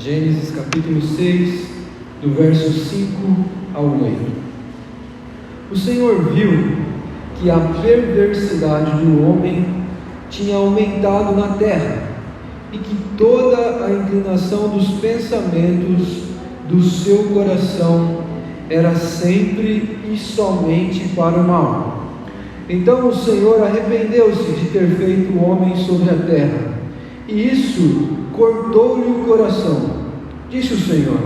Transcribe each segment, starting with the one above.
Gênesis capítulo 6, do verso 5 ao 8. O Senhor viu que a perversidade do homem tinha aumentado na terra, e que toda a inclinação dos pensamentos do seu coração era sempre e somente para o mal. Então o Senhor arrependeu-se de ter feito o homem sobre a terra, e isso cortou-lhe o coração. Disse o Senhor: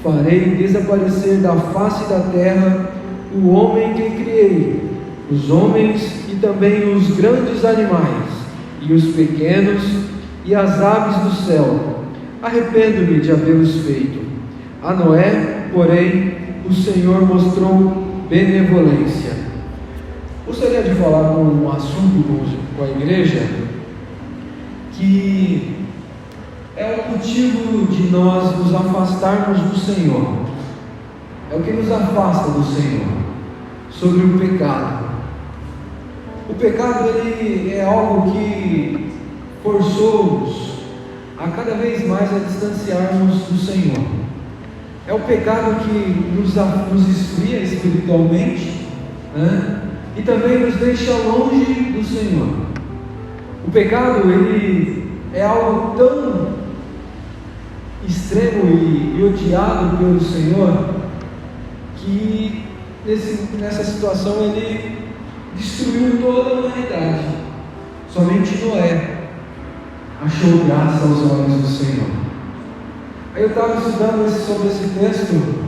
farei desaparecer da face da terra o homem que criei, os homens e também os grandes animais, e os pequenos e as aves do céu. Arrependo-me de havê-los feito. A Noé, porém, o Senhor mostrou benevolência. Gostaria de falar um assunto com a igreja que é o motivo de nós nos afastarmos do Senhor. É o que nos afasta do Senhor, sobre o pecado. O pecado, ele é algo que forçou-nos a cada vez mais a distanciarmos do Senhor. É o pecado que nos esfria espiritualmente, né? E também nos deixa longe do Senhor. O pecado, ele é algo tão extremo e odiado pelo Senhor, que nessa situação ele destruiu toda a humanidade. Somente Noé achou graça aos olhos do Senhor. Aí eu estava estudando sobre esse texto.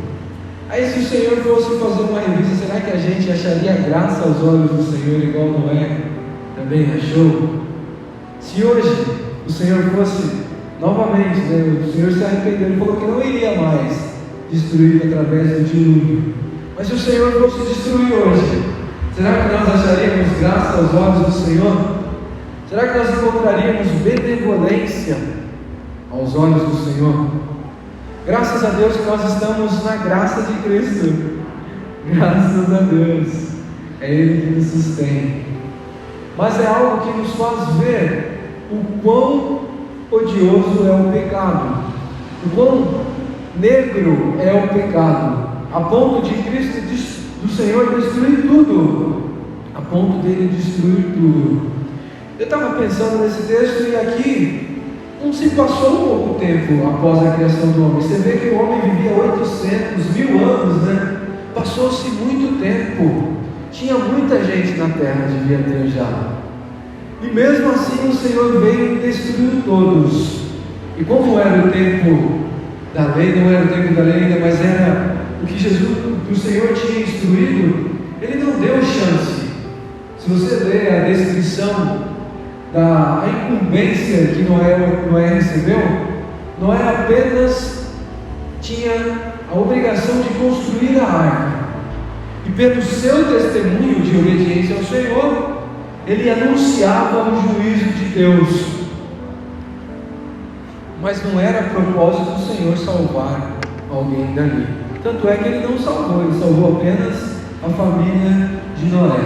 Aí, se o Senhor fosse fazer uma revista, será que a gente acharia graça aos olhos do Senhor igual Noé também achou? Se hoje o Senhor fosse novamente, o Senhor se arrependeu, ele falou que não iria mais destruir através do dilúvio. Mas se o Senhor fosse destruir hoje, será que nós acharíamos graça aos olhos do Senhor? Será que nós encontraríamos benevolência aos olhos do Senhor? Graças a Deus que nós estamos na graça de Cristo. Graças a Deus. É Ele que nos sustém. Mas é algo que nos faz ver o quão odioso é o pecado, o quão negro é o pecado, a ponto de Cristo, do Senhor, destruir tudo, a ponto dele destruir tudo. Eu estava pensando nesse texto, e aqui não se passou um pouco tempo após a criação do homem. Você vê que o homem vivia 800, 1000 anos, né? Passou-se muito tempo, tinha muita gente na terra, devia ter já. E mesmo assim o Senhor veio e destruiu todos. E como era o tempo da lei, não era o tempo da lei ainda, mas era o que o Senhor tinha instruído, Ele não deu chance. Se você ler a descrição da incumbência que Noé recebeu, Noé apenas tinha a obrigação de construir a arca, e pelo seu testemunho de obediência ao Senhor, ele anunciava o juízo de Deus. Mas não era propósito do Senhor salvar alguém dali. Tanto é que ele não salvou, ele salvou apenas a família de Noé.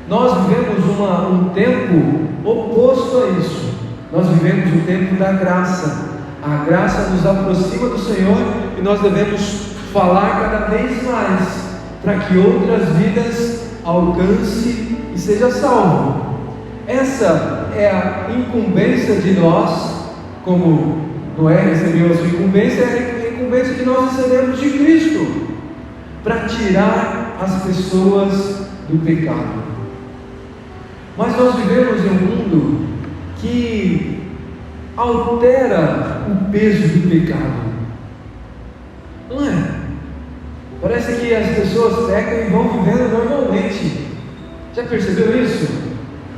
Nós vivemos um tempo oposto a isso. Nós vivemos o tempo da graça. A graça nos aproxima do Senhor, e nós devemos falar cada vez mais para que outras vidas alcance e seja salvo. Essa é a incumbência de nós, como Noé recebeu a sua incumbência, é a incumbência que nós recebemos de Cristo, para tirar as pessoas do pecado. Mas nós vivemos em um mundo que altera o peso do pecado, não é? Parece que as pessoas pecam e vão vivendo normalmente. Já percebeu isso?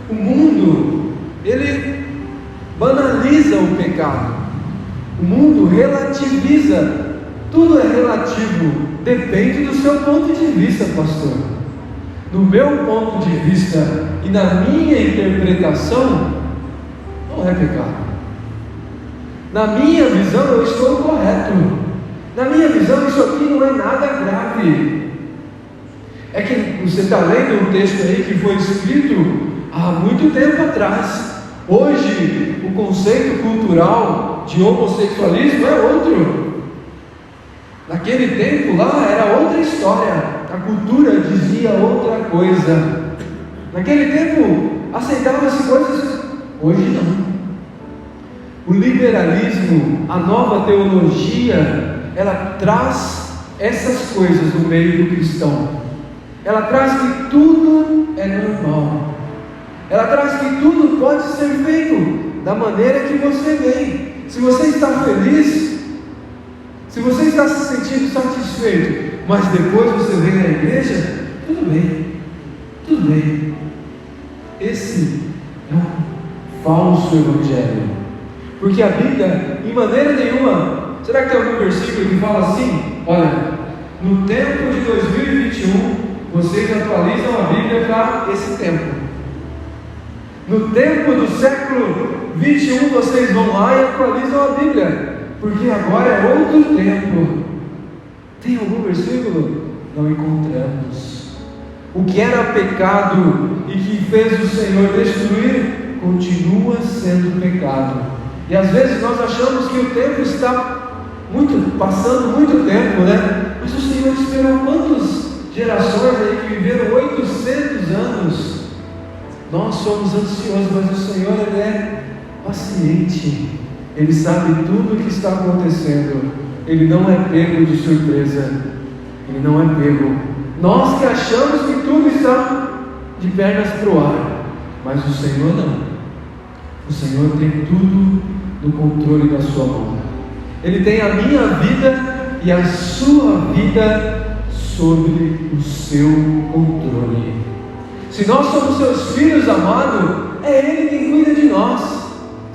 O mundo, ele banaliza o pecado. O mundo relativiza. Tudo é relativo, depende do seu ponto de vista, pastor. No meu ponto de vista e na minha interpretação, não é pecado. Na minha visão, eu estou correto. Na minha visão, isso aqui não é nada grave. É que você está lendo um texto aí que foi escrito há muito tempo atrás. Hoje, o conceito cultural de homossexualismo é outro. Naquele tempo lá era outra história, a cultura dizia outra coisa. Naquele tempo aceitavam-se coisas, hoje não. O liberalismo, a nova teologia, ela traz essas coisas no meio do cristão. Ela traz que tudo é normal. Ela traz que tudo pode ser feito da maneira que você vem. Se você está feliz, se você está se sentindo satisfeito, mas depois você vem na igreja, tudo bem, tudo bem. Esse é um falso evangelho, porque a Bíblia, em maneira nenhuma, será que tem algum versículo que fala assim? Olha, no tempo de 2021, vocês atualizam a Bíblia para esse tempo. No tempo do século 21, vocês vão lá e atualizam a Bíblia, porque agora é outro tempo. Tem algum versículo? Não encontramos. O que era pecado e que fez o Senhor destruir, continua sendo pecado. E às vezes nós achamos que o tempo está passando muito tempo, né? Mas o Senhor esperou quantas gerações aí que viveram 800 anos? Nós somos ansiosos, mas o Senhor, Ele é paciente. Ele sabe tudo o que está acontecendo. Ele não é pego de surpresa. Ele não é pego. Nós que achamos que tudo está de pernas para o ar, mas o Senhor não. O Senhor tem tudo no controle da sua mão. Ele tem a minha vida e a sua vida sobre o seu controle. Se nós somos seus filhos amados, é Ele quem cuida de nós.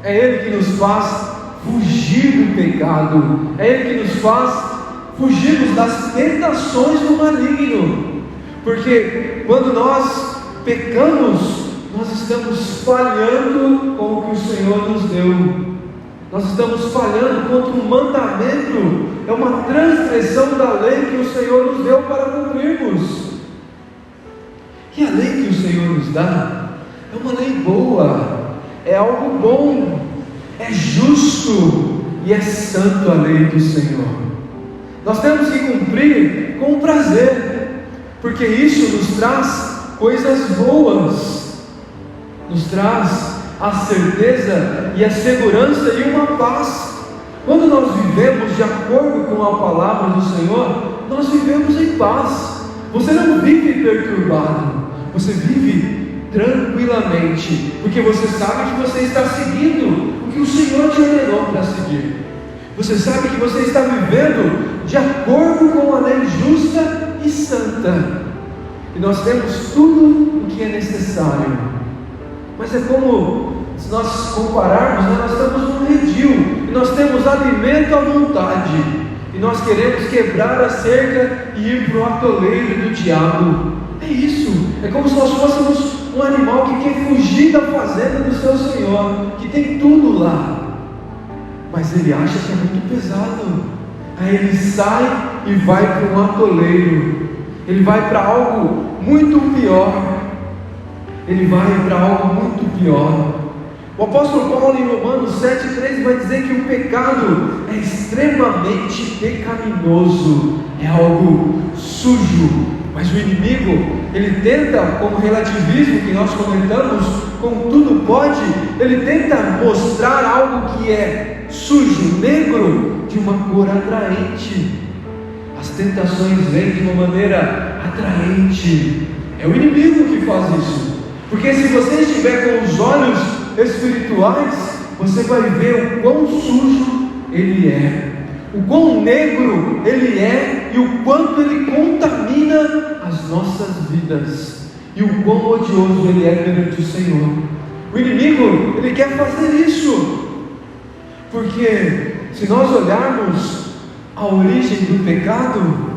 É Ele que nos faz fugir do pecado. É Ele que nos faz fugirmos das tentações do maligno. Porque quando nós pecamos, nós estamos falhando com o que o Senhor nos deu. Nós estamos falhando contra um mandamento. É uma transgressão da lei que o Senhor nos deu para cumprirmos. E a lei que o Senhor nos dá é uma lei boa, é algo bom, é justo e é santo a lei do Senhor. Nós temos que cumprir com prazer, porque isso nos traz coisas boas, nos traz a certeza e a segurança e uma paz. Quando nós vivemos de acordo com a palavra do Senhor, nós vivemos em paz. Você não vive perturbado, você vive tranquilamente, porque você sabe que você está seguindo o que o Senhor te ordenou para seguir. Você sabe que você está vivendo de acordo com a lei justa e santa. E nós temos tudo o que é necessário. Mas é como se nós compararmos, né? Nós estamos num redil e nós temos alimento à vontade. E nós queremos quebrar a cerca e ir para o atoleiro do diabo. É isso. É como se nós fôssemos um animal que quer fugir da fazenda do seu Senhor, que tem tudo lá, mas ele acha que é muito pesado. Aí ele sai e vai para um atoleiro. Ele vai para algo muito pior. Ele vai para algo muito pior. O apóstolo Paulo em Romanos 7,13 vai dizer que o pecado é extremamente pecaminoso, é algo sujo. Mas o inimigo, ele tenta, como relativismo que nós comentamos, como tudo pode, ele tenta mostrar algo que é sujo, negro, de uma cor atraente. As tentações vêm de uma maneira atraente. É o inimigo que faz isso. Porque se você estiver com os olhos espirituais, você vai ver o quão sujo ele é, o quão negro ele é, e o quanto ele contamina as nossas vidas, e o quão odioso ele é perante o Senhor. O inimigo, ele quer fazer isso, porque se nós olharmos a origem do pecado,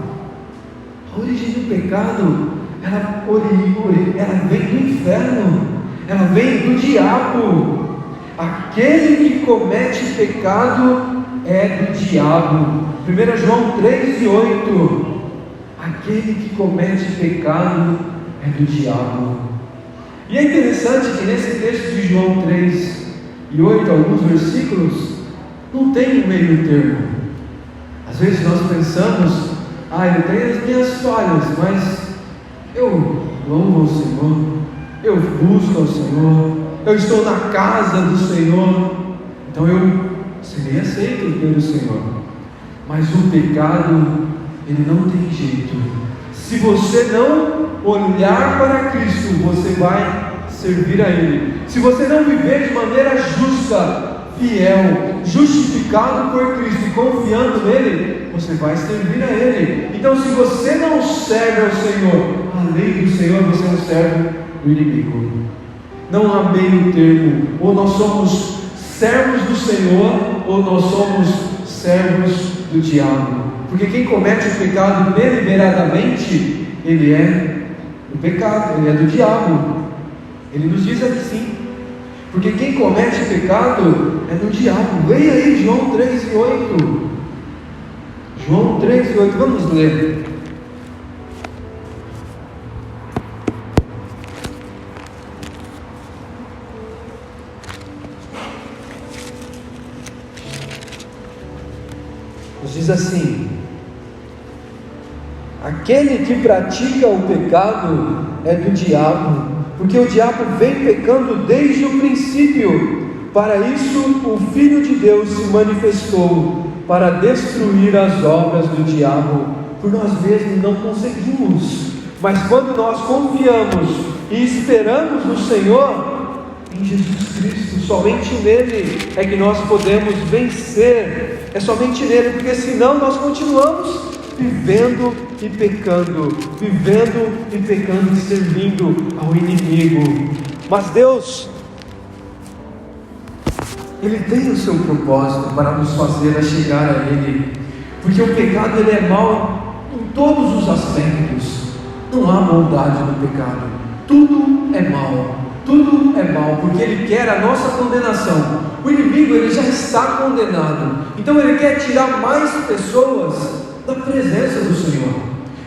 ela vem do inferno, ela vem do diabo. Aquele que comete pecado é do diabo. 1 João 3,8. Aquele que comete pecado é do diabo. E é interessante que nesse texto de João 3,8, alguns versículos, Não tem um meio termo. Às vezes nós pensamos, eu tenho as minhas falhas, mas eu louvo ao Senhor, eu busco ao Senhor, eu estou na casa do Senhor, então eu serei aceito pelo Senhor. Mas o pecado, ele não tem jeito. Se você não olhar para Cristo, você vai servir a Ele. Se você não viver de maneira justa, fiel, justificado por Cristo e confiando nele, você vai servir a Ele. Então, se você não serve ao Senhor, além do Senhor, você não serve o inimigo. Não há meio termo. Ou nós somos servos do Senhor, ou nós somos servos do diabo. Porque quem comete o pecado deliberadamente, ele é do pecado, ele é do diabo. Ele nos diz assim. Porque quem comete pecado é do diabo. Leia aí João 3:8. João 3:8, vamos ler. Nos diz assim: aquele que pratica o pecado é do diabo, porque o diabo vem pecando desde o princípio. Para isso o Filho de Deus se manifestou, para destruir as obras do diabo. Por nós mesmos não conseguimos, mas quando nós confiamos e esperamos no Senhor, em Jesus Cristo, somente nele é que nós podemos vencer. É somente nele, porque senão nós continuamos vivendo e pecando, e servindo ao inimigo. Mas Deus, Ele tem o seu propósito para nos fazer a chegar a Ele, porque o pecado ele é mau em todos os aspectos. Não há maldade no pecado, tudo é mau, porque ele quer a nossa condenação. O inimigo ele já está condenado, então ele quer tirar mais pessoas da presença do Senhor.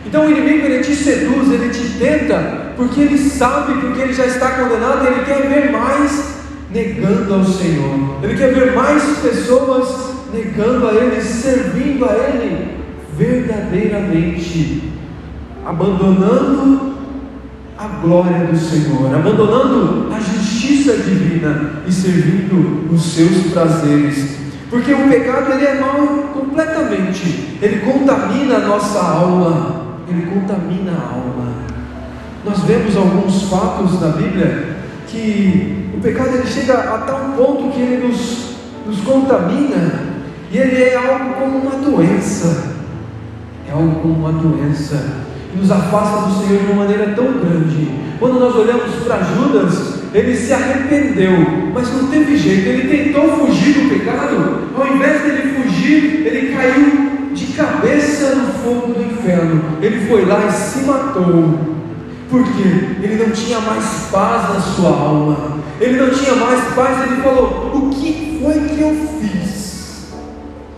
Então o inimigo ele te seduz, ele te tenta, porque ele sabe, porque ele já está condenado, e ele quer ver mais negando ao Senhor, ele quer ver mais pessoas negando a Ele, servindo a Ele verdadeiramente, abandonando a glória do Senhor, abandonando a justiça divina e servindo os seus prazeres, porque o pecado ele é mau completamente, ele contamina a nossa alma, Nós vemos alguns fatos na Bíblia que o pecado ele chega a tal ponto que ele nos contamina, e ele é algo como uma doença, e nos afasta do Senhor de uma maneira tão grande. Quando nós olhamos para Judas, ele se arrependeu, mas não teve jeito, ele tentou fugir do pecado, ao invés dele fugir, ele caiu de cabeça no fogo do inferno, ele foi lá e se matou. Porque ele não tinha mais paz na sua alma, ele não tinha mais paz. Ele falou: o que foi que eu fiz?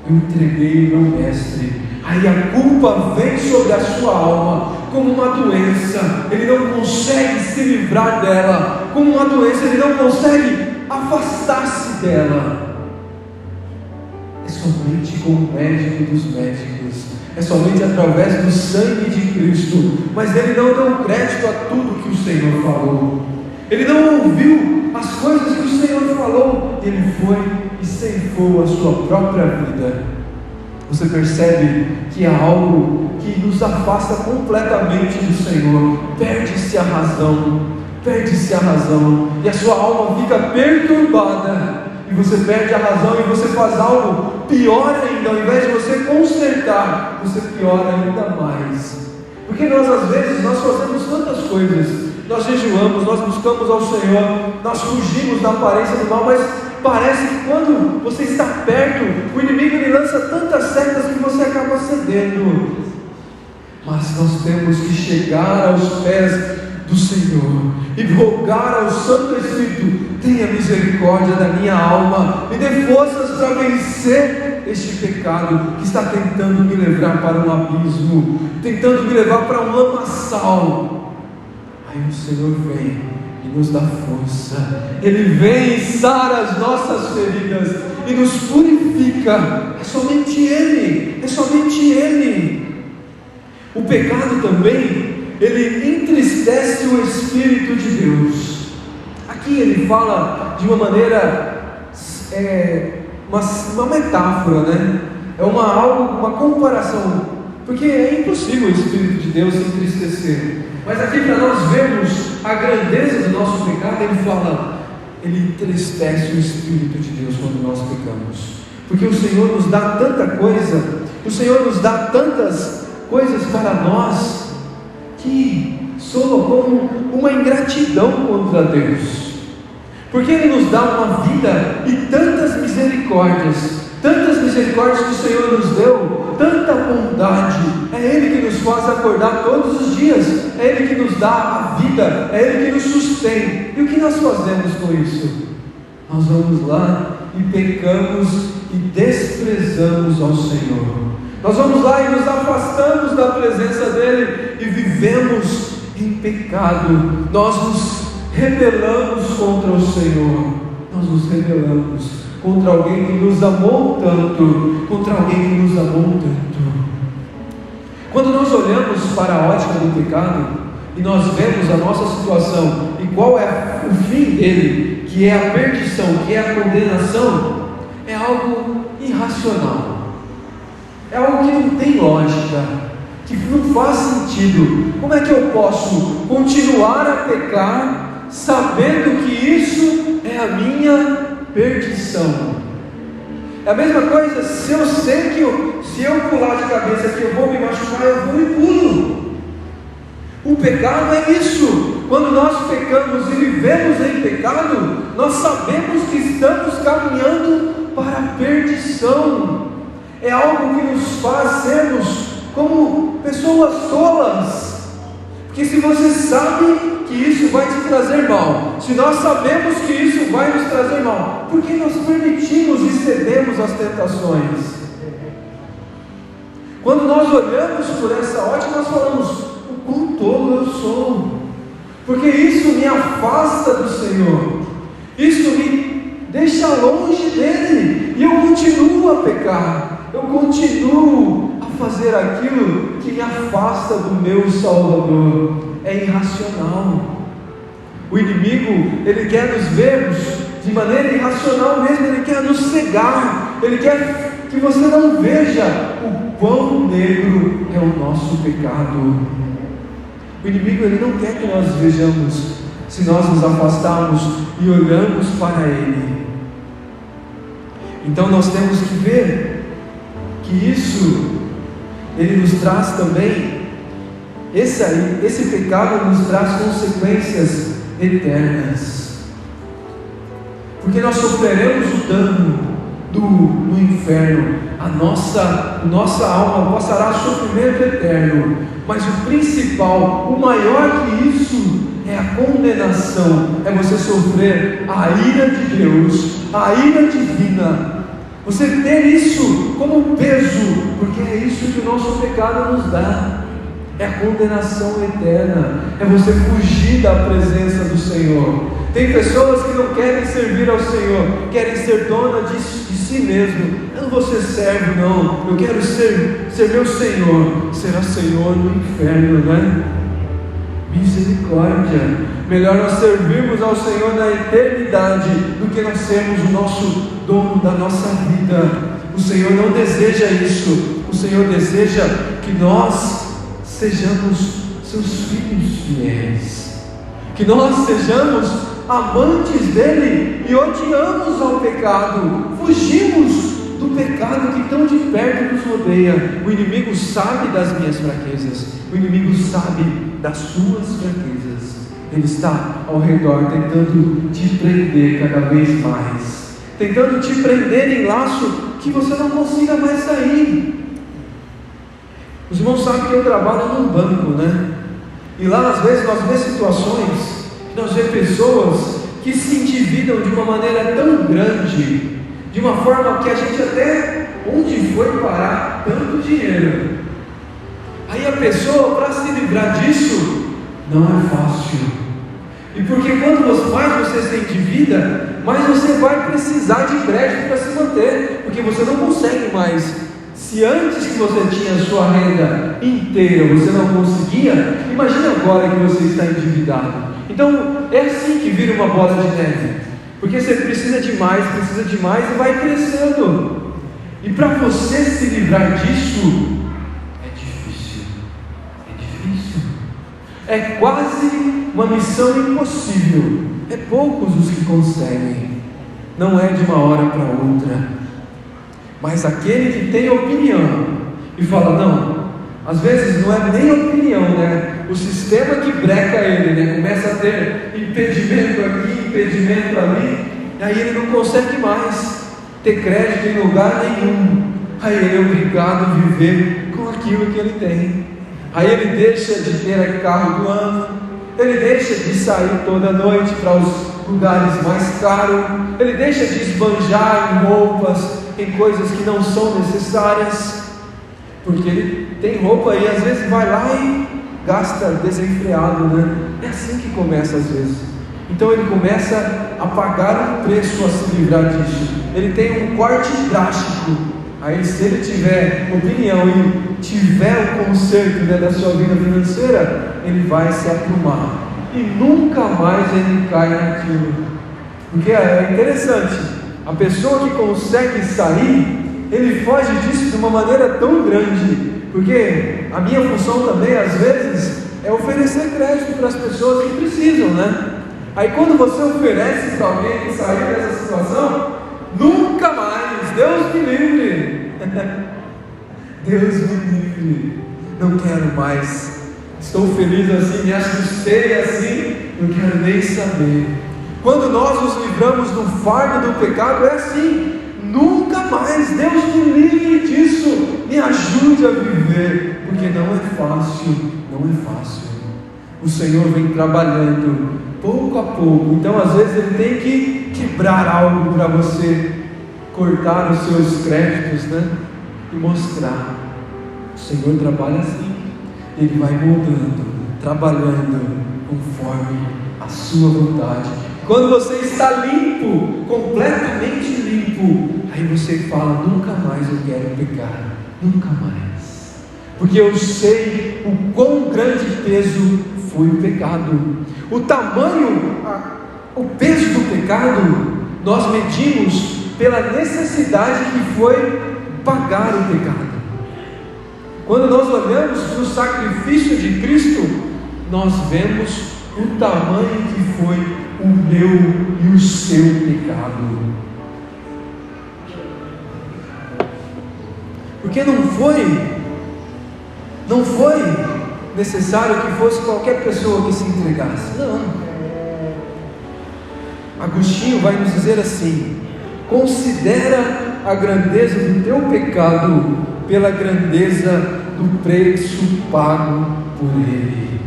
Eu entreguei o meu mestre. Aí a culpa vem sobre a sua alma como uma doença, ele não consegue se livrar dela, como uma doença, ele não consegue afastar-se dela. É somente com o médico dos médicos, é somente através do sangue de Cristo. Mas ele não deu crédito a tudo que o Senhor falou, ele não ouviu as coisas que o Senhor falou, ele foi e ceifou a sua própria vida. Você percebe que há algo que nos afasta completamente do Senhor, perde-se a razão, e a sua alma fica perturbada, e você perde a razão, e você faz algo pior ainda. Ao invés de você consertar, você piora ainda mais. Porque nós às vezes fazemos tantas coisas, nós jejuamos, nós buscamos ao Senhor, nós fugimos da aparência do mal, mas parece que quando você está perto, o inimigo ele lança tantas setas que você acaba cedendo. Mas nós temos que chegar aos pés do Senhor e rogar ao Santo Espírito: tenha misericórdia da minha alma, me dê forças para vencer este pecado que está tentando me levar para um abismo, tentando me levar para um lamaçal. Aí o Senhor vem e nos dá força, Ele vem e sara as nossas feridas, e nos purifica. É somente Ele, é somente Ele. O pecado também, ele entristece o Espírito de Deus. Aqui ele fala de uma maneira, uma metáfora, né? É uma comparação, porque é impossível o Espírito de Deus se entristecer. Mas aqui, para nós vermos a grandeza do nosso pecado, ele fala, ele entristece o Espírito de Deus quando nós pecamos, porque o Senhor nos dá tanta coisa, o Senhor nos dá tantas coisas para nós, que soa como uma ingratidão contra Deus, porque Ele nos dá uma vida e tantas misericórdias que o Senhor nos deu, tanta bondade. É Ele que nos faz acordar todos os dias, é Ele que nos dá a vida, é Ele que nos sustém. E o que nós fazemos com isso? Nós vamos lá e pecamos e desprezamos ao Senhor. Nós vamos lá e nos afastamos da presença dEle e vivemos em pecado. Nós nos rebelamos contra o Senhor, nós nos rebelamos contra alguém que nos amou tanto, Quando nós olhamos para a ótica do pecado e nós vemos a nossa situação e qual é o fim dele, que é a perdição, que é a condenação, é algo irracional, é algo que não tem lógica, que não faz sentido. Como é que eu posso continuar a pecar sabendo que isso é a minha perdição? É a mesma coisa se eu sei que se eu pular de cabeça que eu vou me machucar, eu vou e pulo. O pecado é isso. Quando nós pecamos e vivemos em pecado, nós sabemos que estamos caminhando para a perdição. É algo que nos faz sermos como pessoas tolas, porque se você sabe que isso vai te trazer mal, se nós sabemos que isso vai nos trazer mal, por que nós permitimos e cedemos às tentações? Quando nós olhamos por essa ótica, nós falamos, o quão tolo eu sou, porque isso me afasta do Senhor, isso me deixa longe dEle, e eu continuo a pecar, eu continuo a fazer aquilo que me afasta do meu Salvador. É irracional. O inimigo, ele quer nos ver de maneira irracional mesmo, ele quer nos cegar, ele quer que você não veja o quão negro é o nosso pecado. O inimigo, ele não quer que nós vejamos, se nós nos afastarmos e olhamos para ele. Então nós temos que ver que isso, ele nos traz também, esse pecado nos traz consequências eternas, porque nós sofreremos o dano no inferno, a nossa alma passará sofrimento eterno, mas o principal, o maior que isso, é a condenação, é você sofrer a ira de Deus, a ira divina, você ter isso como peso, porque é isso que o nosso pecado nos dá, é a condenação eterna, é você fugir da presença do Senhor. Tem pessoas que não querem servir ao Senhor, querem ser dona de si mesmo. Eu não vou ser servo, não, eu quero ser meu Senhor. Será Senhor no inferno, né? Misericórdia. Melhor nós servirmos ao Senhor na eternidade do que nós sermos o nosso dono da nossa vida. O Senhor não deseja isso. O Senhor deseja que nós sejamos seus filhos fiéis, que nós sejamos amantes dele e odiamos ao pecado, fugimos do pecado que tão de perto nos rodeia. O inimigo sabe das minhas fraquezas, o inimigo sabe das suas fraquezas, ele está ao redor tentando te prender cada vez mais, tentando te prender em laço que você não consiga mais sair. Os irmãos sabem que eu trabalho num banco, né? E lá às vezes nós vemos situações, nós vemos pessoas que se endividam de uma maneira tão grande, de uma forma que a gente até, onde foi parar tanto dinheiro? Aí a pessoa, para se livrar disso, não é fácil. E porque quanto mais você se endivida, mas você vai precisar de crédito para se manter, porque você não consegue mais. Se antes que você tinha a sua renda inteira, você não conseguia, imagine agora que você está endividado. Então, é assim que vira uma bola de neve, porque você precisa de mais e vai crescendo. E para você se livrar disso, é difícil. É quase uma missão impossível. É poucos os que conseguem. Não é de uma hora para outra. Mas aquele que tem opinião e fala, não, às vezes não é nem opinião, né? O sistema que breca ele, né? Começa a ter impedimento aqui, impedimento ali, e aí ele não consegue mais ter crédito em lugar nenhum. Aí ele é obrigado a viver com aquilo que ele tem. Aí ele deixa de ter carro do ano, ele deixa de sair toda noite para os lugares mais caros, ele deixa de esbanjar em roupas, em coisas que não são necessárias, porque ele tem roupa e às vezes vai lá e gasta desenfreado, né? É assim que começa às vezes. Então ele começa a pagar um preço a se livrar disso. Ele tem um corte drástico. Aí se ele tiver opinião e tiver o conserto, né, da sua vida financeira, ele vai se aprumar e nunca mais ele cai naquilo. Porque é interessante. A pessoa que consegue sair, ele foge disso de uma maneira tão grande, porque a minha função também, às vezes, é oferecer crédito para as pessoas que precisam, né? Aí quando você oferece para alguém que saiu dessa situação, nunca mais, Deus me livre, Deus me livre, não quero mais, estou feliz assim, me assustei assim, não quero nem saber. Quando nós nos livramos do fardo do pecado, é assim, nunca mais, Deus me livre disso, me ajude a viver, porque não é fácil. O Senhor vem trabalhando pouco a pouco, então às vezes Ele tem que quebrar algo para você, cortar os seus créditos, né? E mostrar, o Senhor trabalha assim, Ele vai moldando, trabalhando conforme a sua vontade. Quando você está limpo, completamente limpo, aí você fala, nunca mais eu quero pecar, nunca mais, porque eu sei o quão grande peso foi o pecado, o tamanho, o peso do pecado, nós medimos pela necessidade que foi pagar o pecado. Quando nós olhamos para o sacrifício de Cristo, nós vemos o tamanho que foi o meu e o seu pecado. Porque não foi necessário que fosse qualquer pessoa que se entregasse. Não. Agostinho vai nos dizer assim: considera a grandeza do teu pecado pela grandeza do preço pago por ele.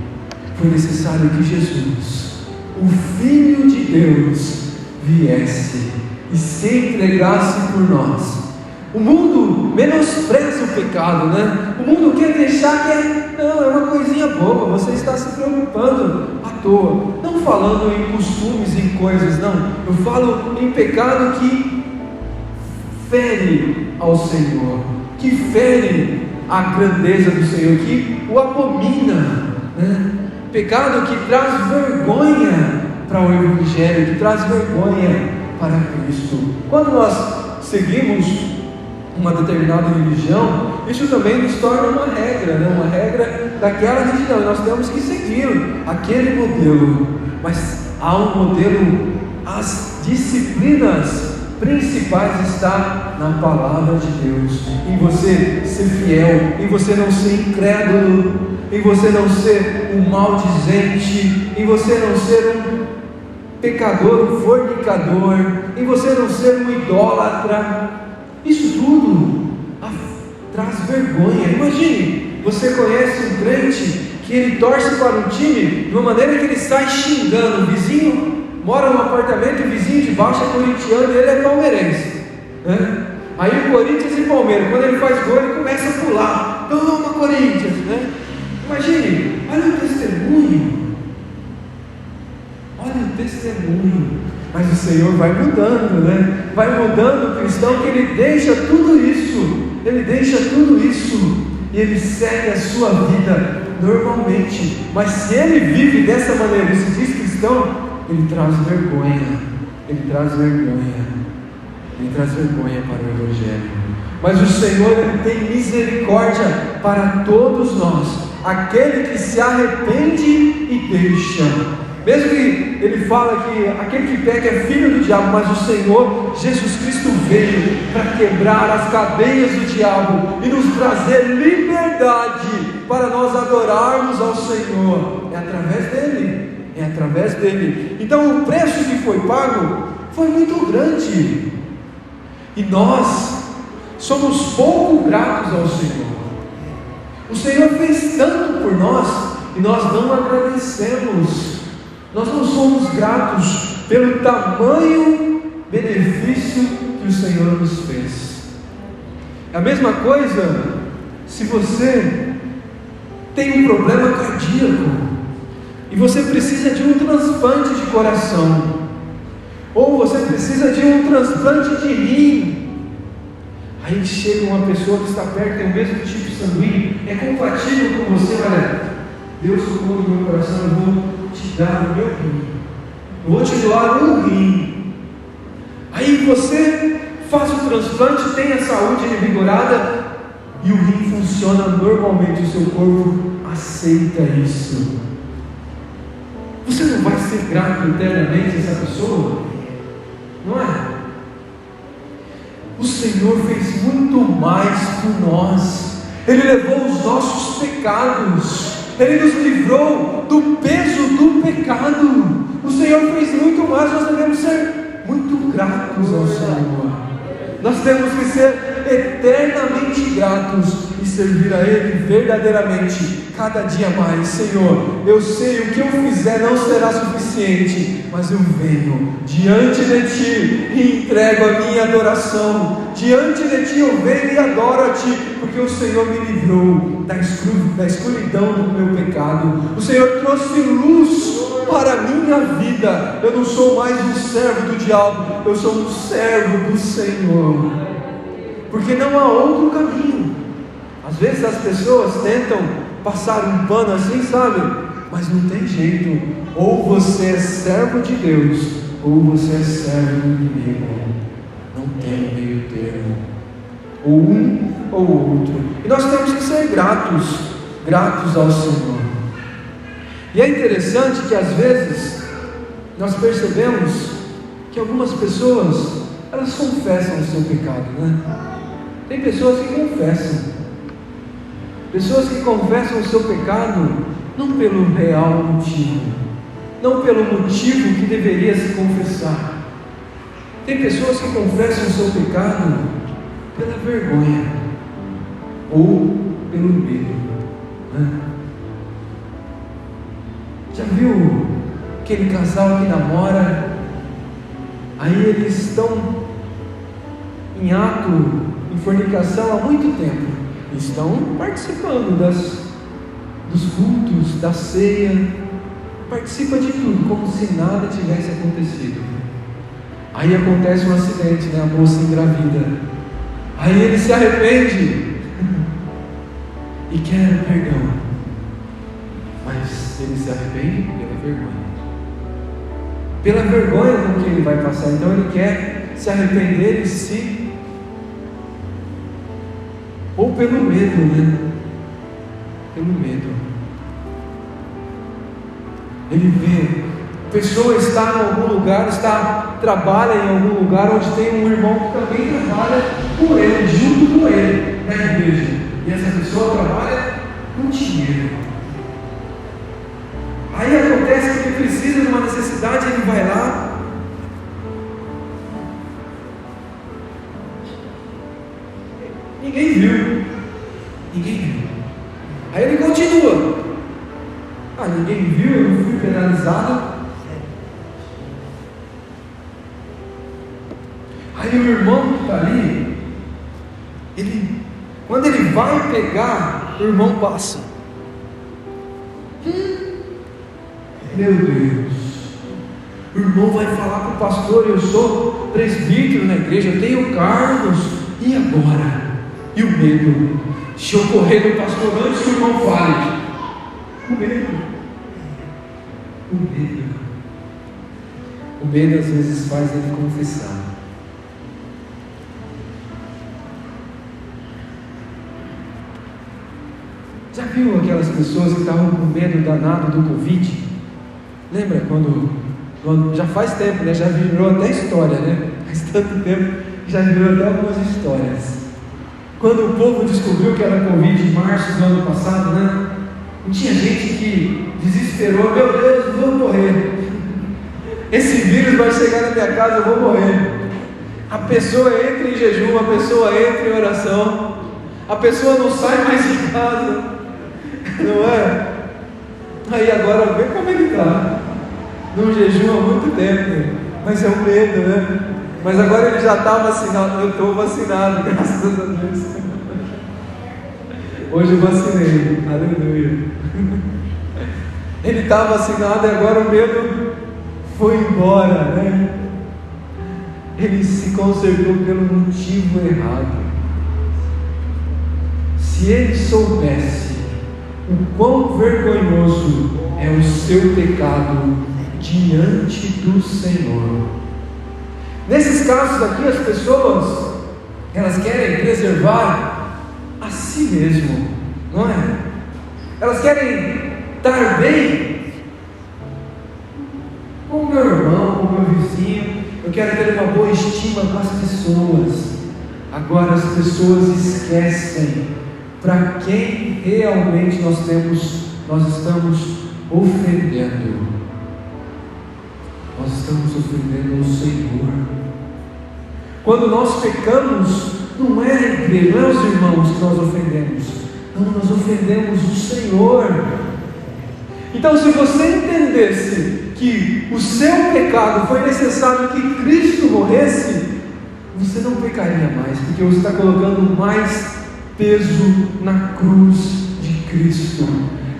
Foi necessário que Jesus, o Filho de Deus, viesse e se entregasse por nós. O mundo menospreza o pecado, né? O mundo quer deixar que é uma coisinha boba, você está se preocupando à toa. Não falando em costumes, em coisas, não. Eu falo em pecado que fere ao Senhor, que fere a grandeza do Senhor, que o abomina, né? Pecado que traz vergonha para o Evangelho, que traz vergonha para Cristo. Quando nós seguimos uma determinada religião, isso também nos torna uma regra, né? Uma regra daquela religião, e nós temos que seguir aquele modelo. Mas há um modelo, as disciplinas principais está na palavra de Deus, em você ser fiel, em você não ser incrédulo, em você não ser um maldizente, em você não ser um pecador, um fornicador, em você não ser um idólatra. Isso tudo traz vergonha. Imagine, você conhece um crente que ele torce para um time de uma maneira que ele sai xingando o vizinho, mora num apartamento, o vizinho de baixo é corintiano e ele é palmeirense, né? Aí o Corinthians e Palmeiras, quando ele faz gol, ele começa a pular, toma Corinthians, né? Imagine, olha o testemunho, Mas o Senhor vai mudando, né? Vai mudando o cristão, que ele deixa tudo isso. Ele deixa tudo isso e ele segue a sua vida normalmente. Mas se ele vive dessa maneira, ele se diz cristão, ele traz vergonha. Ele traz vergonha. Ele traz vergonha para o Evangelho. Mas o Senhor, ele tem misericórdia para todos nós. Aquele que se arrepende e deixa. Mesmo que ele fala que aquele que peca é filho do diabo, mas o Senhor Jesus Cristo veio para quebrar as cadeias do diabo e nos trazer liberdade para nós adorarmos ao Senhor. É através dele. É através dele. Então o preço que foi pago foi muito grande. E nós somos pouco gratos ao Senhor. O Senhor fez tanto por nós e nós não agradecemos. Nós não somos gratos pelo tamanho benefício que o Senhor nos fez. É a mesma coisa se você tem um problema cardíaco e você precisa de um transplante de coração, ou você precisa de um transplante de rim. Aí chega uma pessoa que está perto, tem o mesmo tipo sanguíneo, é compatível com você, olha, Deus tocou no meu coração, eu vou te dar o meu rim, eu vou te doar um rim. Aí você faz o transplante, tem a saúde revigorada e o rim funciona normalmente, o seu corpo aceita isso. Você não vai ser grato eternamente a essa pessoa? Não é? O Senhor fez muito mais por nós. Ele levou os nossos pecados, Ele nos livrou do peso do pecado. O Senhor fez muito mais. Nós devemos ser muito gratos ao Senhor. Nós temos que ser eternamente gratos e servir a Ele verdadeiramente, cada dia mais. Senhor, eu sei o que eu fizer não será suficiente, mas eu venho diante de Ti e entrego a minha adoração. Diante de Ti eu venho e adoro a Ti, porque o Senhor me livrou da escuridão do meu pecado. O Senhor trouxe luz para a minha vida. Eu não sou mais um servo do diabo, eu sou um servo do Senhor, porque não há outro caminho. Às vezes as pessoas tentam passar um pano assim, sabe? Mas não tem jeito. Ou você é servo de Deus, ou você é servo do inimigo. Não tem meio termo. Ou um ou outro. E nós temos que ser gratos ao Senhor. E é interessante que às vezes nós percebemos que algumas pessoas, elas confessam o seu pecado, né? Tem pessoas que confessam. Pessoas que confessam o seu pecado não pelo real motivo, não pelo motivo que deveria se confessar. Tem pessoas que confessam o seu pecado pela vergonha ou pelo medo, né? Já viu aquele casal que namora, aí eles estão em ato, em fornicação há muito tempo, estão participando dos cultos, da ceia, participa de tudo, como se nada tivesse acontecido. Aí acontece um acidente, né? A moça engravida, aí ele se arrepende e quer perdão, mas ele se arrepende pela vergonha com que ele vai passar. Então ele quer se arrepender de si, ou pelo medo, né? Pelo medo. Ele vê, a pessoa está em algum lugar, trabalha em algum lugar onde tem um irmão que também trabalha com ele, junto com ele, na igreja, e essa pessoa trabalha com dinheiro. Aí acontece que ele precisa de uma necessidade, ele vai lá, ninguém viu. Aí ele continua. Ninguém viu, eu não fui penalizado. Aí o irmão que está ali, quando ele vai pegar, o irmão passa. Meu Deus, O irmão vai falar com o pastor: eu sou presbítero na igreja, eu tenho cargos, e agora? E o medo? Se eu correr no pastor antes que o irmão fale, o medo. O medo às vezes faz ele confessar. Já viu aquelas pessoas que estavam com medo danado do Covid? Lembra quando já faz tempo, né? Já virou até história, né? Faz tanto tempo que já virou até algumas histórias. Quando o povo descobriu que era Covid em março do ano passado, né? Não tinha gente que desesperou: meu Deus, vou morrer. Esse vírus vai chegar na minha casa, eu vou morrer. A pessoa entra em jejum, a pessoa entra em oração, a pessoa não sai mais de casa, não é? Aí agora vê como ele está, num jejum há muito tempo, mas é um medo, né? Mas agora ele já está vacinado. Eu estou vacinado, graças a Deus. Hoje eu vacinei, aleluia. Ele está vacinado e agora o medo foi embora, né? Ele se consertou pelo motivo errado. Se ele soubesse o quão vergonhoso é o seu pecado diante do Senhor. Nesses casos aqui, as pessoas, elas querem preservar a si mesmo, não é? Elas querem estar bem com o meu irmão, com o meu vizinho. Eu quero ter uma boa estima com as pessoas. Agora as pessoas esquecem para quem realmente nós estamos ofendendo. Nós estamos ofendendo o Senhor. Quando nós pecamos, não é a igreja, não é os irmãos que nós ofendemos, não, nós ofendemos o Senhor. Então, se você entendesse que o seu pecado foi necessário que Cristo morresse, você não pecaria mais, porque você está colocando mais peso na cruz de Cristo.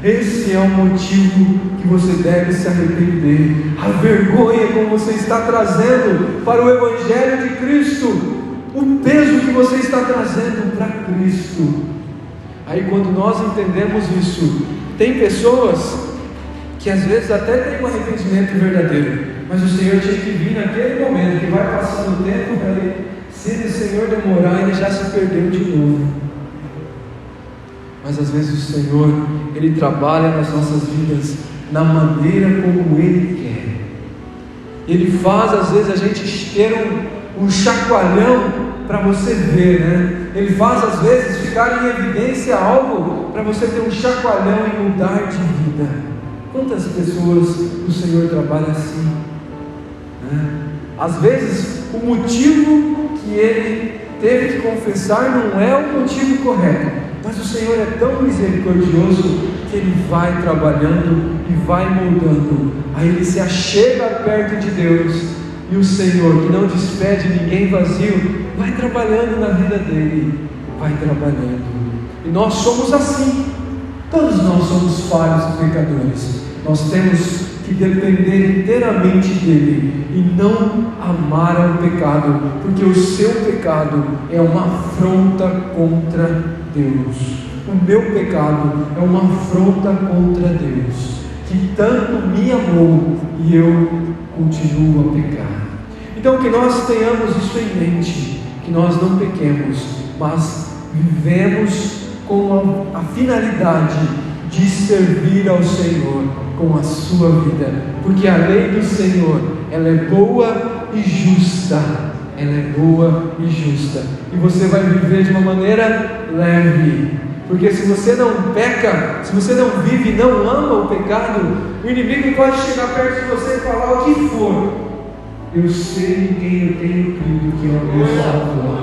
Esse é o motivo que você deve se arrepender. A vergonha como você está trazendo para o Evangelho de Cristo, o peso que você está trazendo para Cristo. Aí quando nós entendemos isso, tem pessoas que às vezes até tem um arrependimento verdadeiro, mas o Senhor tinha que vir naquele momento, que vai passando o tempo, se o Senhor demorar, ele já se perdeu de novo. Mas às vezes o Senhor, Ele trabalha nas nossas vidas na maneira como Ele quer. Ele faz às vezes a gente ter um chacoalhão para você ver, né? Ele faz às vezes ficar em evidência algo para você ter um chacoalhão e mudar de vida. Quantas pessoas o Senhor trabalha assim, né? Às vezes o motivo que ele teve que confessar não é o motivo correto, mas o Senhor é tão misericordioso que Ele vai trabalhando e vai moldando. Aí ele se achega perto de Deus, e o Senhor, que não despede ninguém vazio, vai trabalhando na vida dele, vai trabalhando. E nós somos assim. Todos nós somos falhos e pecadores. Nós temos que depender inteiramente dele e não amar ao pecado, porque o seu pecado é uma afronta contra Deus. O meu pecado é uma afronta contra Deus, que tanto me amou e eu continuo a pecar. Então que nós tenhamos isso em mente, que nós não pequemos, mas vivemos com a finalidade de servir ao Senhor com a sua vida, porque a lei do Senhor, ela é boa e justa. Ela é boa e justa, e você vai viver de uma maneira leve, porque se você não peca, se você não vive e não ama o pecado, o inimigo pode chegar perto de você e falar o que for. Eu sei em quem eu tenho crido, que é o meu Salvador.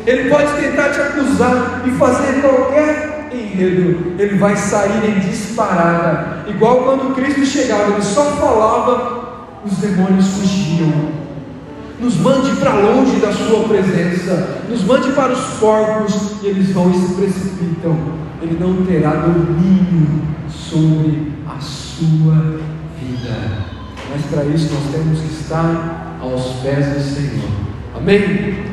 Ele pode tentar te acusar e fazer qualquer enredo, ele vai sair em disparada, igual quando Cristo chegava, ele só falava, os demônios fugiam. Nos mande para longe da sua presença, nos mande para os porcos, e eles vão e se precipitam. Ele não terá domínio sobre a sua vida. Mas para isso nós temos que estar aos pés do Senhor. Amém?